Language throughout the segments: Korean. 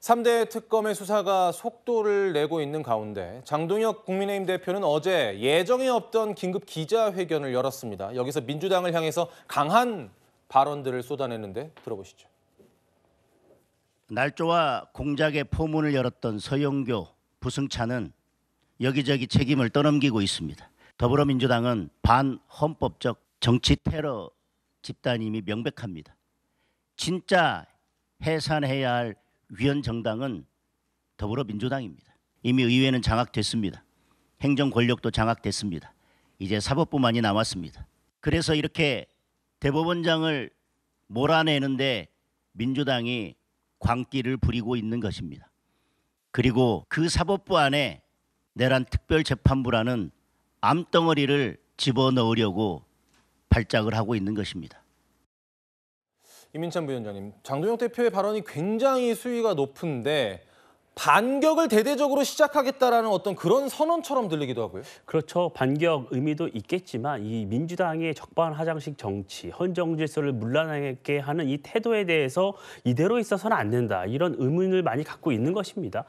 3대 특검의 수사가 속도를 내고 있는 가운데 장동혁 국민의힘 대표는 어제 예정에 없던 긴급 기자회견을 열었습니다. 여기서 민주당을 향해서 강한 발언들을 쏟아냈는데 들어보시죠. 날조와 공작의 포문을 열었던 서영교, 부승차는 여기저기 책임을 떠넘기고 있습니다. 더불어민주당은 반헌법적 정치 테러 집단임이 명백합니다. 진짜 해산해야 할 위헌 정당은 더불어민주당입니다. 이미 의회는 장악됐습니다. 행정 권력도 장악됐습니다. 이제 사법부만이 남았습니다. 그래서 이렇게 대법원장을 몰아내는데 민주당이 광기를 부리고 있는 것입니다. 그리고 그 사법부 안에 내란 특별재판부라는 암덩어리를 집어넣으려고 발작을 하고 있는 것입니다. 이민찬 부위원장님, 장동혁 대표의 발언이 굉장히 수위가 높은데 반격을 대대적으로 시작하겠다라는 어떤 그런 선언처럼 들리기도 하고요. 그렇죠. 반격 의미도 있겠지만 이 민주당의 적반하장식 정치, 헌정 질서를 문란하게 하는 이 태도에 대해서 이대로 있어서는 안 된다. 이런 의문을 많이 갖고 있는 것입니다.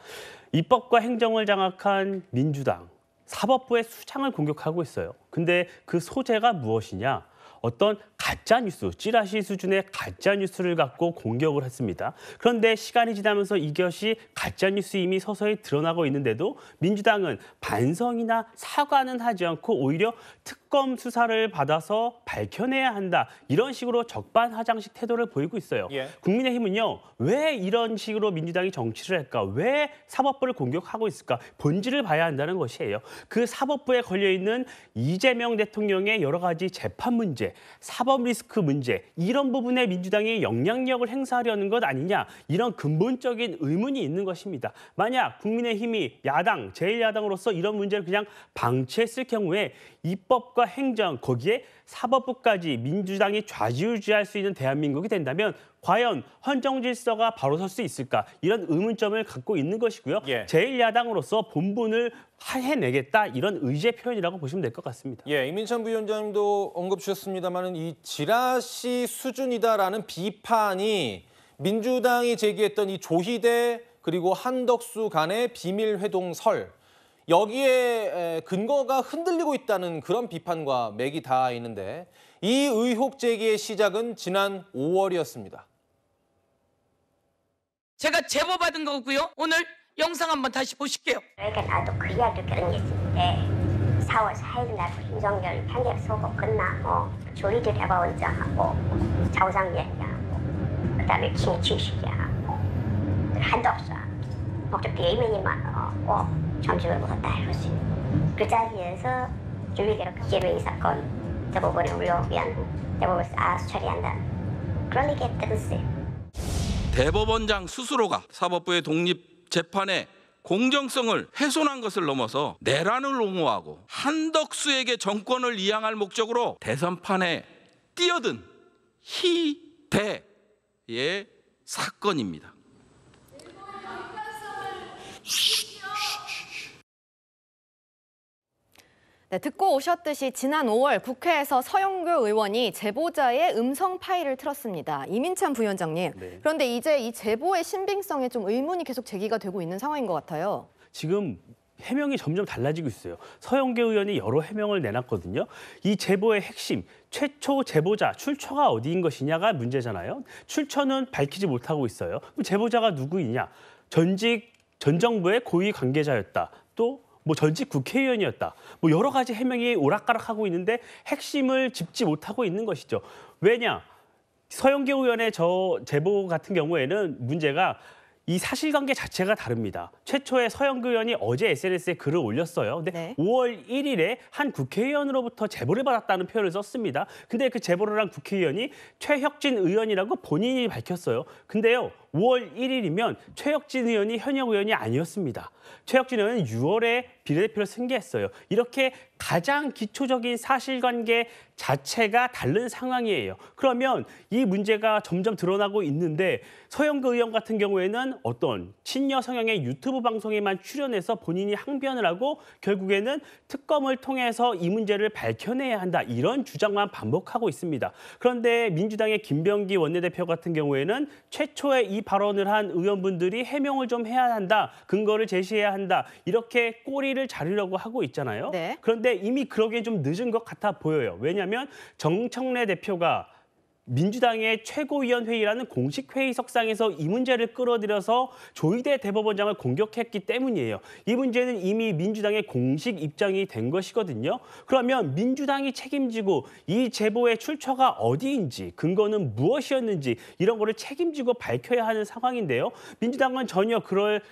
입법과 행정을 장악한 민주당, 사법부의 수장을 공격하고 있어요. 근데 그 소재가 무엇이냐? 어떤 가짜뉴스, 찌라시 수준의 가짜뉴스를 갖고 공격을 했습니다. 그런데 시간이 지나면서 이것이 가짜뉴스임이 서서히 드러나고 있는데도 민주당은 반성이나 사과는 하지 않고 오히려 특검 수사를 받아서 밝혀내야 한다. 이런 식으로 적반하장식 태도를 보이고 있어요. 국민의힘은요, 왜 이런 식으로 민주당이 정치를 할까? 왜 사법부를 공격하고 있을까? 본질을 봐야 한다는 것이에요. 그 사법부에 걸려있는 이재명 대통령의 여러 가지 재판 문제, 사법 리스크 문제, 이런 부분에 민주당이 영향력을 행사하려는 것 아니냐, 이런 근본적인 의문이 있는 것입니다. 만약 국민의힘이 야당, 제1야당으로서 이런 문제를 그냥 방치했을 경우에 입법과 행정, 거기에 사법부까지 민주당이 좌지우지할 수 있는 대한민국이 된다면 과연 헌정 질서가 바로 설 수 있을까? 이런 의문점을 갖고 있는 것이고요. 제1야당으로서 본분을 해내겠다, 이런 의지의 표현이라고 보시면 될 것 같습니다. 이민찬 부위원장님도 언급 주셨습니다만 이 지라시 수준이다라는 비판이 민주당이 제기했던 이 조희대 그리고 한덕수 간의 비밀 회동설, 여기에 근거가 흔들리고 있다는 그런 비판과 맥이 닿아 있는데 이 의혹 제기의 시작은 지난 5월이었습니다. 제가 제보 받은 거고요. 오늘 영상 한번 다시 보실게요. 그러니까 나도 그 이야기를 결혼했을 때 4월 4일 날 윤석열 판결 선고 끝나고 조희대 대법원장하고 자우상위원장하고 그다음에 김치식이하고 한덕수하고 목적 대의원님하고 점심을 먹었다 이러지. 그 자리에서 조희대로 이재명이 사건 대법원에 올라오면 대법원에서 알아서 처리한다. 그런 얘기 했다면서요. 대법원장 스스로가 사법부의 독립 재판의 공정성을 훼손한 것을 넘어서 내란을 옹호하고 한덕수에게 정권을 이양할 목적으로 대선판에 뛰어든 희대의 사건입니다. 네, 듣고 오셨듯이 지난 5월 국회에서 서영교 의원이 제보자의 음성 파일을 틀었습니다. 이민찬 부위원장님, 그런데 이제 이 제보의 신빙성에 좀 의문이 계속 제기가 되고 있는 상황인 것 같아요. 지금 해명이 점점 달라지고 있어요. 서영교 의원이 여러 해명을 내놨거든요. 이 제보의 핵심, 최초 제보자, 출처가 어디인 것이냐가 문제잖아요. 출처는 밝히지 못하고 있어요. 그럼 제보자가 누구이냐? 전 정부의 고위 관계자였다. 또 전직 국회의원이었다. 여러 가지 해명이 오락가락하고 있는데 핵심을 짚지 못하고 있는 것이죠. 왜냐? 서영교 의원의 제보 같은 경우에는 문제가 이 사실관계 자체가 다릅니다. 최초에 서영교 의원이 어제 SNS에 글을 올렸어요. 근데 5월 1일에 한 국회의원으로부터 제보를 받았다는 표현을 썼습니다. 근데 그 제보를 한 국회의원이 최혁진 의원이라고 본인이 밝혔어요. 근데요, 5월 1일이면 최혁진 의원이 현역 의원이 아니었습니다. 최혁진 의원은 6월에 비례대표를 승계했어요. 이렇게 가장 기초적인 사실관계 자체가 다른 상황이에요. 그러면 이 문제가 점점 드러나고 있는데 서영교 의원 같은 경우에는 어떤 친여 성향의 유튜브 방송에만 출연해서 본인이 항변을 하고 결국에는 특검을 통해서 이 문제를 밝혀내야 한다. 이런 주장만 반복하고 있습니다. 그런데 민주당의 김병기 원내대표 같은 경우에는 최초에 이 발언을 한 의원분들이 해명을 좀 해야 한다, 근거를 제시해야 한다, 이렇게 꼬리를 자르려고 하고 있잖아요. 네. 그런데 이미 그러기엔 좀 늦은 것 같아 보여요. 왜냐하면 정청래 대표가 민주당의 최고위원회의라는 공식 회의석상에서 이 문제를 끌어들여서 조희대 대법원장을 공격했기 때문이에요. 이 문제는 이미 민주당의 공식 입장이 된 것이거든요. 그러면 민주당이 책임지고 이 제보의 출처가 어디인지, 근거는 무엇이었는지 이런 거를 책임지고 밝혀야 하는 상황인데요. 민주당은 전혀 그럴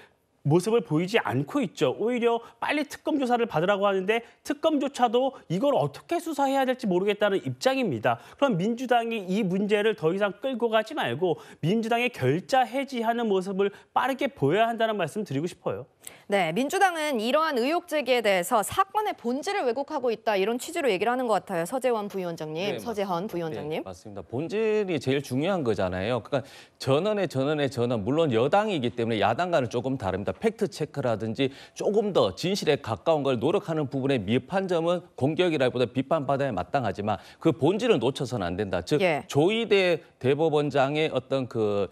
모습을 보이지 않고 있죠. 오히려 빨리 특검 조사를 받으라고 하는데 특검조차도 이걸 어떻게 수사해야 될지 모르겠다는 입장입니다. 그럼 민주당이 이 문제를 더 이상 끌고 가지 말고 민주당의 결자 해지하는 모습을 빠르게 보여야 한다는 말씀 드리고 싶어요. 네, 민주당은 이러한 의혹 제기에 대해서 사건의 본질을 왜곡하고 있다 이런 취지로 얘기를 하는 것 같아요. 서재원 부위원장님, 네, 서재헌 부위원장님. 네, 맞습니다. 본질이 제일 중요한 거잖아요. 그러니까 전원, 물론 여당이기 때문에 야당과는 조금 다릅니다. 팩트 체크라든지 조금 더 진실에 가까운 걸 노력하는 부분에 미흡한 점은 공격이라기보다 비판받아야 마땅하지만 그 본질을 놓쳐서는 안 된다. 즉 예. 조희대 대법원장의 어떤 그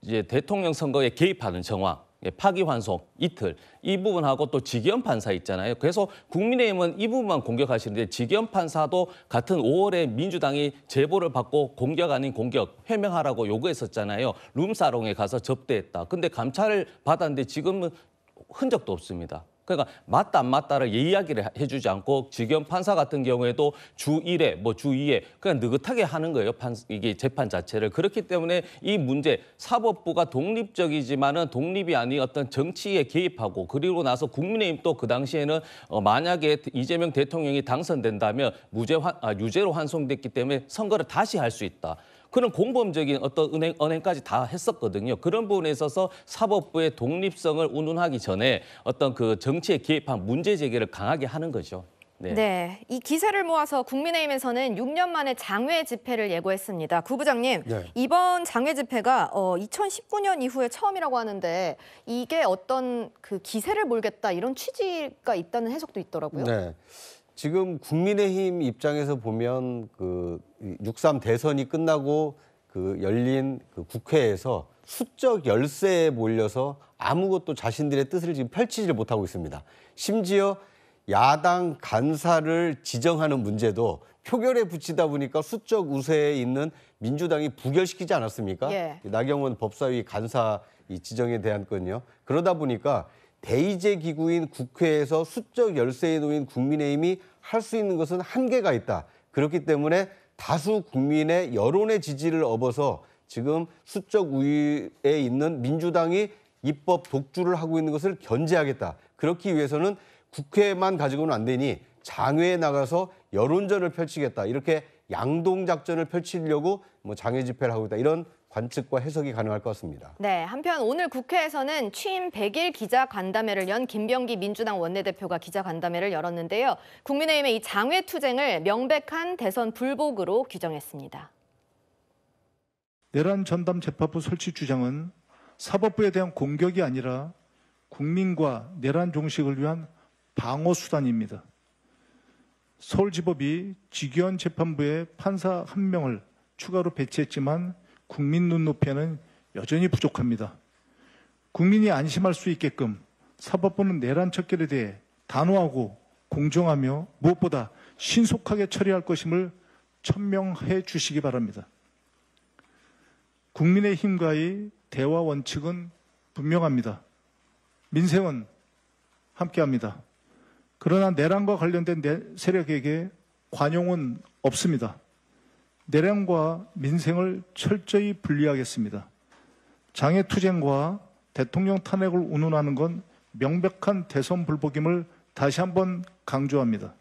이제 대통령 선거에 개입하는 정황. 파기환송 이틀 이 부분하고 또 지기현 판사 있잖아요. 그래서 국민의힘은 이 부분만 공격하시는데 지기현 판사도 같은 5월에 민주당이 제보를 받고 공격 아닌 공격 해명하라고 요구했었잖아요. 룸사롱에 가서 접대했다. 근데 감찰을 받았는데 지금은 흔적도 없습니다. 그러니까 맞다 안 맞다를 이야기를 해주지 않고 지기현 판사 같은 경우에도 주 1회, 주 2회 그냥 느긋하게 하는 거예요. 이게 재판 자체를. 그렇기 때문에 이 문제 사법부가 독립적이지만은 독립이 아닌 어떤 정치에 개입하고 그리고 나서 국민의힘 또 그 당시에는 만약에 이재명 대통령이 당선된다면 유죄로 환송됐기 때문에 선거를 다시 할 수 있다. 그런 공범적인 어떤 언행까지 다 했었거든요. 그런 부분에 있어서 사법부의 독립성을 운운하기 전에 어떤 그 정치에 개입한 문제 제기를 강하게 하는 거죠. 네, 이 기세를 모아서 국민의힘에서는 6년 만에 장외 집회를 예고했습니다. 구 부장님, 네. 이번 장외 집회가 2019년 이후에 처음이라고 하는데 이게 어떤 그 기세를 몰겠다 이런 취지가 있다는 해석도 있더라고요. 네. 지금 국민의힘 입장에서 보면 그 6.3 대선이 끝나고 그 열린 그 국회에서 수적 열세에 몰려서 아무것도 자신들의 뜻을 지금 펼치지 못하고 있습니다. 심지어 야당 간사를 지정하는 문제도 표결에 붙이다 보니까 수적 우세에 있는 민주당이 부결시키지 않았습니까? 예. 나경원 법사위 간사 이 지정에 대한 건요. 그러다 보니까 대의제 기구인 국회에서 수적 열세에 놓인 국민의힘이 할 수 있는 것은 한계가 있다. 그렇기 때문에 다수 국민의 여론의 지지를 얻어서 지금 수적 우위에 있는 민주당이 입법 독주를 하고 있는 것을 견제하겠다. 그렇기 위해서는 국회만 가지고는 안 되니 장외에 나가서 여론전을 펼치겠다. 이렇게 양동작전을 펼치려고 장외 집회를 하고 있다. 이런 관측과 해석이 가능할 것 같습니다. 네, 한편 오늘 국회에서는 취임 100일 기자간담회를 연 김병기 민주당 원내대표가 기자간담회를 열었는데요. 국민의힘의 이 장외 투쟁을 명백한 대선 불복으로 규정했습니다. 내란 전담 재판부 설치 주장은 사법부에 대한 공격이 아니라 국민과 내란 종식을 위한 방어 수단입니다. 서울지법이 지기현 재판부에 판사 1명을 추가로 배치했지만 국민 눈높이에는 여전히 부족합니다. 국민이 안심할 수 있게끔 사법부는 내란 척결에 대해 단호하고 공정하며 무엇보다 신속하게 처리할 것임을 천명해 주시기 바랍니다. 국민의힘과의 대화 원칙은 분명합니다. 민생은 함께합니다. 그러나 내란과 관련된 세력에게 관용은 없습니다. 내란과 민생을 철저히 분리하겠습니다. 장외투쟁과 대통령 탄핵을 운운하는 건 명백한 대선 불복임을 다시 한번 강조합니다.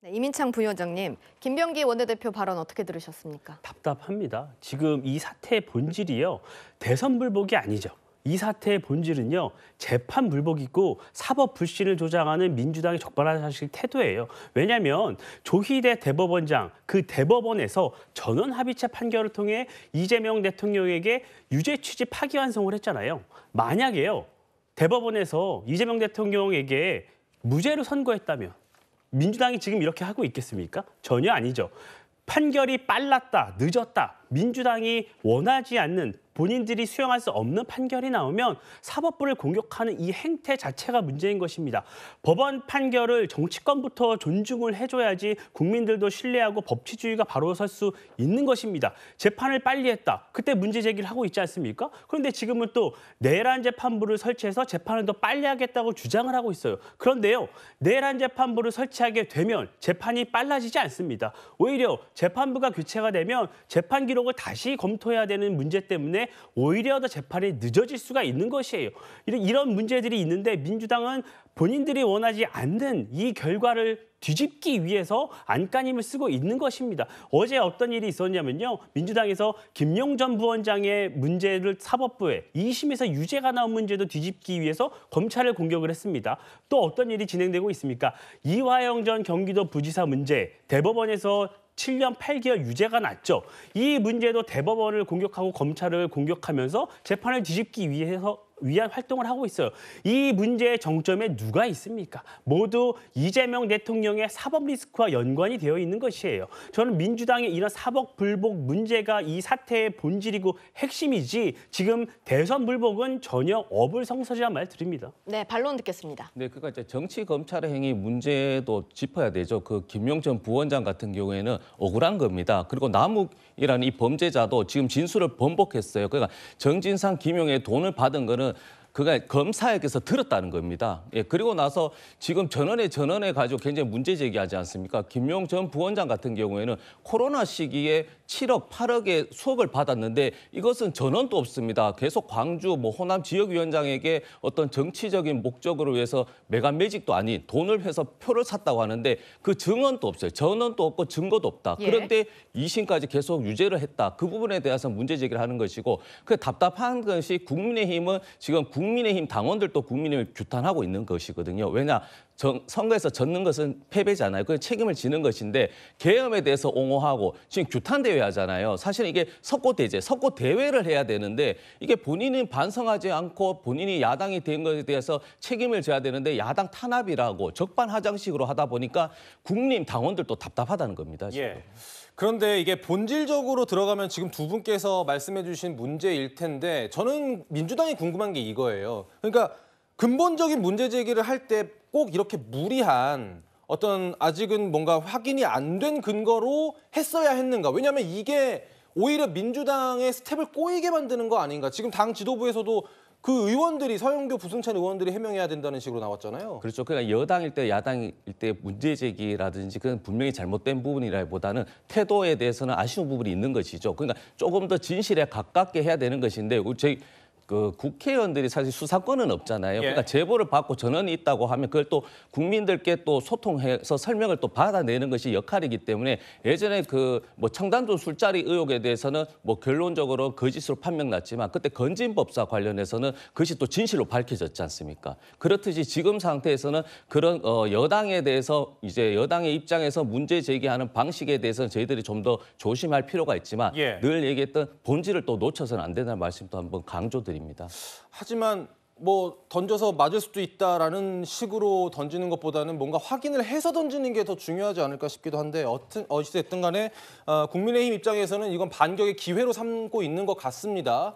네, 이민창 부위원장님, 김병기 원내대표 발언 어떻게 들으셨습니까? 답답합니다. 지금 이 사태의 본질이요. 대선 불복이 아니죠. 이 사태의 본질은요. 재판 불복이고 사법 불신을 조장하는 민주당의 적반하장식 태도예요. 왜냐하면 조희대 대법원장, 그 대법원에서 전원 합의체 판결을 통해 이재명 대통령에게 유죄 취지 파기환송을 했잖아요. 만약에요. 대법원에서 이재명 대통령에게 무죄로 선고했다면 민주당이 지금 이렇게 하고 있겠습니까? 전혀 아니죠. 판결이 빨랐다, 늦었다, 민주당이 원하지 않는 본인들이 수용할 수 없는 판결이 나오면 사법부를 공격하는 이 행태 자체가 문제인 것입니다. 법원 판결을 정치권부터 존중을 해줘야지 국민들도 신뢰하고 법치주의가 바로 설 수 있는 것입니다. 재판을 빨리 했다. 그때 문제 제기를 하고 있지 않습니까? 그런데 지금은 또 내란 재판부를 설치해서 재판을 더 빨리 하겠다고 주장을 하고 있어요. 그런데요, 내란 재판부를 설치하게 되면 재판이 빨라지지 않습니다. 오히려 재판부가 교체가 되면 재판 기록을 다시 검토해야 되는 문제 때문에 오히려 더 재판이 늦어질 수가 있는 것이에요. 이런 문제들이 있는데 민주당은 본인들이 원하지 않는 이 결과를 뒤집기 위해서 안간힘을 쓰고 있는 것입니다. 어제 어떤 일이 있었냐면요. 민주당에서 김용 전 부원장의 문제를 사법부에 2심에서 유죄가 나온 문제도 뒤집기 위해서 검찰을 공격을 했습니다. 또 어떤 일이 진행되고 있습니까? 이화영 전 경기도 부지사 문제, 대법원에서 7년 8개월 유죄가 났죠. 이 문제도 대법원을 공격하고 검찰을 공격하면서 재판을 뒤집기 위한 활동을 하고 있어요. 이 문제의 정점에 누가 있습니까? 모두 이재명 대통령의 사법 리스크와 연관이 되어 있는 것이에요. 저는 민주당의 이런 사법 불복 문제가 이 사태의 본질이고 핵심이지 지금 대선 불복은 전혀 어불성설이란 말 드립니다. 네, 반론 듣겠습니다. 네, 그러니까 이제 정치 검찰의 행위 문제도 짚어야 되죠. 그 김용 전 부원장 같은 경우에는 억울한 겁니다. 그리고 남욱이라는 이 범죄자도 지금 진술을 번복했어요. 그러니까 정진상, 김용의 돈을 받은 거는 그가 검사에게서 들었다는 겁니다. 예, 그리고 나서 지금 전원에 가지고 굉장히 문제 제기하지 않습니까? 김용 전 부원장 같은 경우에는 코로나 시기에 7억, 8억의 수억을 받았는데 이것은 전원도 없습니다. 계속 광주, 호남 지역위원장에게 어떤 정치적인 목적으로 위해서 매간 매직도 아닌 돈을 해서 표를 샀다고 하는데 그 증언도 없어요. 전원도 없고 증거도 없다. 예. 그런데 2심까지 계속 유죄를 했다. 그 부분에 대해서 문제 제기를 하는 것이고 그 답답한 것이 국민의힘은 지금 국민의힘 당원들도 국민의힘을 규탄하고 있는 것이거든요. 왜냐? 선거에서 졌는 것은 패배잖아요. 그 책임을 지는 것인데 계엄에 대해서 옹호하고 지금 규탄대회 하잖아요. 사실은 이게 석고대제, 석고대회를 해야 되는데 이게 본인은 반성하지 않고 본인이 야당이 된 것에 대해서 책임을 져야 되는데 야당 탄압이라고 적반하장식으로 하다 보니까 국민의힘 당원들도 답답하다는 겁니다. 지금. 예. 그런데 이게 본질적으로 들어가면 지금 두 분께서 말씀해 주신 문제일 텐데 저는 민주당이 궁금한 게 이거예요. 그러니까 근본적인 문제 제기를 할 때 꼭 이렇게 무리한 어떤 아직은 뭔가 확인이 안 된 근거로 했어야 했는가. 왜냐하면 이게 오히려 민주당의 스텝을 꼬이게 만드는 거 아닌가. 지금 당 지도부에서도 그 의원들이 서영교, 부승찬 의원들이 해명해야 된다는 식으로 나왔잖아요. 그렇죠. 그러니까 여당일 때, 야당일 때 문제 제기라든지 그건 분명히 잘못된 부분이라기보다는 태도에 대해서는 아쉬운 부분이 있는 것이죠. 그러니까 조금 더 진실에 가깝게 해야 되는 것인데 저희 국회의원들이 사실 수사권은 없잖아요. 그러니까 제보를 받고 전원이 있다고 하면 그걸 또 국민들께 또 소통해서 설명을 또 받아내는 것이 역할이기 때문에 예전에 청담동 술자리 의혹에 대해서는 결론적으로 거짓으로 판명 났지만 그때 건진법사 관련해서는 그것이 또 진실로 밝혀졌지 않습니까? 그렇듯이 지금 상태에서는 그런 여당에 대해서 이제 여당의 입장에서 문제 제기하는 방식에 대해서는 저희들이 좀 더 조심할 필요가 있지만 늘 얘기했던 본질을 또 놓쳐서는 안 된다는 말씀도 한번 강조드립니다. 하지만 던져서 맞을 수도 있다라는 식으로 던지는 것보다는 뭔가 확인을 해서 던지는 게 더 중요하지 않을까 싶기도 한데 어찌됐든 간에 국민의힘 입장에서는 이건 반격의 기회로 삼고 있는 것 같습니다.